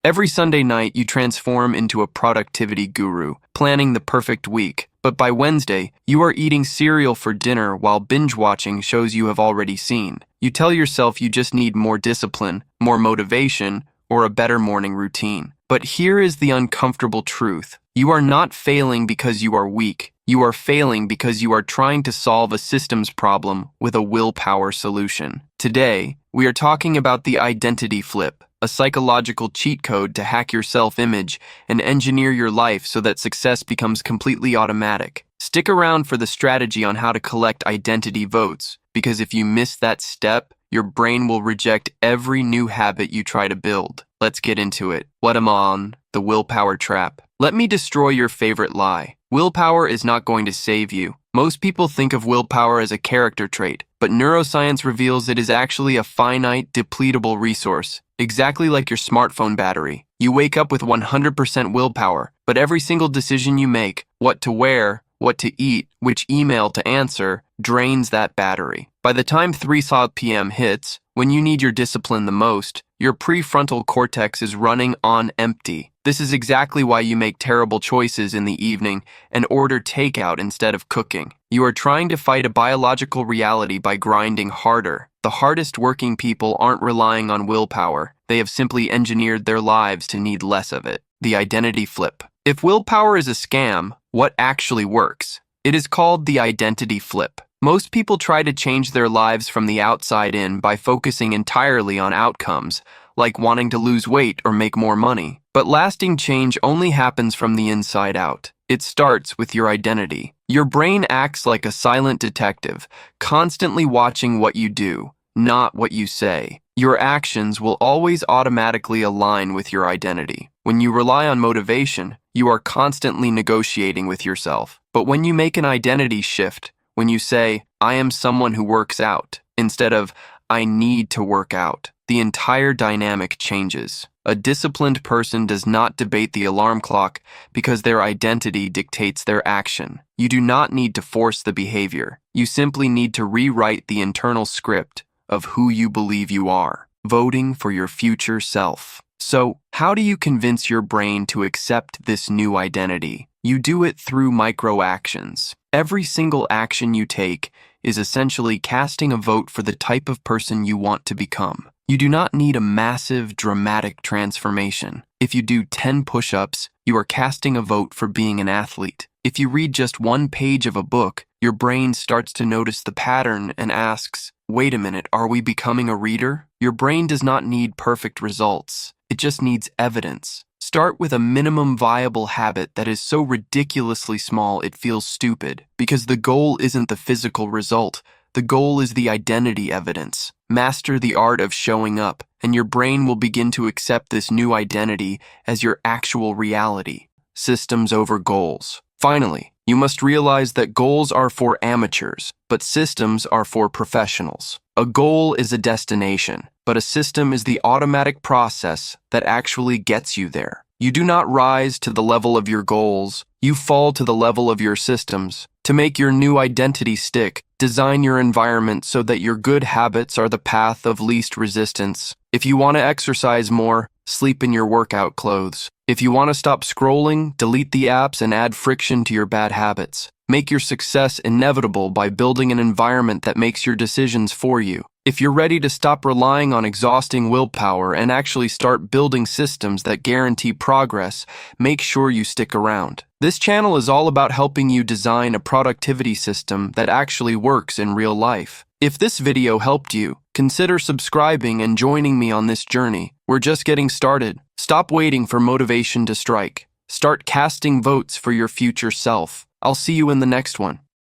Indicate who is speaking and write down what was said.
Speaker 1: Every Sunday night, you transform into a productivity guru, planning the perfect week. But by Wednesday, you are eating cereal for dinner while binge-watching shows you have already seen. You tell yourself you just need more discipline, more motivation, or a better morning routine. But here is the uncomfortable truth. You are not failing because you are weak. You are failing because you are trying to solve a systems problem with a willpower solution. Today, we are talking about the identity flip, a psychological cheat code to hack your self-image and engineer your life so that success becomes completely automatic. Stick around for the strategy on how to collect identity votes, because if you miss that step, your brain will reject every new habit you try to build. Let's get into it. What am I on? The willpower trap. Let me destroy your favorite lie. Willpower is not going to save you. Most people think of willpower as a character trait, but neuroscience reveals it is actually a finite, depletable resource, exactly like your smartphone battery. You wake up with 100% willpower, but every single decision you make, what to wear, what to eat, which email to answer, drains that battery. By the time 3 p.m. hits, when you need your discipline the most, your prefrontal cortex is running on empty. This is exactly why you make terrible choices in the evening and order takeout instead of cooking. You are trying to fight a biological reality by grinding harder. The hardest working people aren't relying on willpower. They have simply engineered their lives to need less of it. The identity flip. If willpower is a scam, what actually works? It is called the identity flip. Most people try to change their lives from the outside in by focusing entirely on outcomes, like wanting to lose weight or make more money. But lasting change only happens from the inside out. It starts with your identity. Your brain acts like a silent detective, constantly watching what you do, not what you say. Your actions will always automatically align with your identity. When you rely on motivation, you are constantly negotiating with yourself. But when you make an identity shift, when you say, I am someone who works out, instead of, I need to work out, the entire dynamic changes. A disciplined person does not debate the alarm clock because their identity dictates their action. You do not need to force the behavior. You simply need to rewrite the internal script of who you believe you are, voting for your future self. So, how do you convince your brain to accept this new identity? You do it through micro actions. Every single action you take is essentially casting a vote for the type of person you want to become. You do not need a massive, dramatic transformation. If you do 10 push-ups, you are casting a vote for being an athlete. If you read just 1 page of a book, your brain starts to notice the pattern and asks, wait a minute, are we becoming a reader? Your brain does not need perfect results. It just needs evidence. Start with a minimum viable habit that is so ridiculously small it feels stupid, because the goal isn't the physical result. The goal is the identity evidence. Master the art of showing up, and your brain will begin to accept this new identity as your actual reality. Systems over goals. Finally, you must realize that goals are for amateurs, but systems are for professionals. A goal is a destination, but a system is the automatic process that actually gets you there. You do not rise to the level of your goals, you fall to the level of your systems. To make your new identity stick, design your environment so that your good habits are the path of least resistance. If you want to exercise more, sleep in your workout clothes. If you want to stop scrolling, delete the apps and add friction to your bad habits. Make your success inevitable by building an environment that makes your decisions for you. If you're ready to stop relying on exhausting willpower and actually start building systems that guarantee progress, make sure you stick around. This channel is all about helping you design a productivity system that actually works in real life. If this video helped you, consider subscribing and joining me on this journey. We're just getting started. Stop waiting for motivation to strike. Start casting votes for your future self. I'll see you in the next one.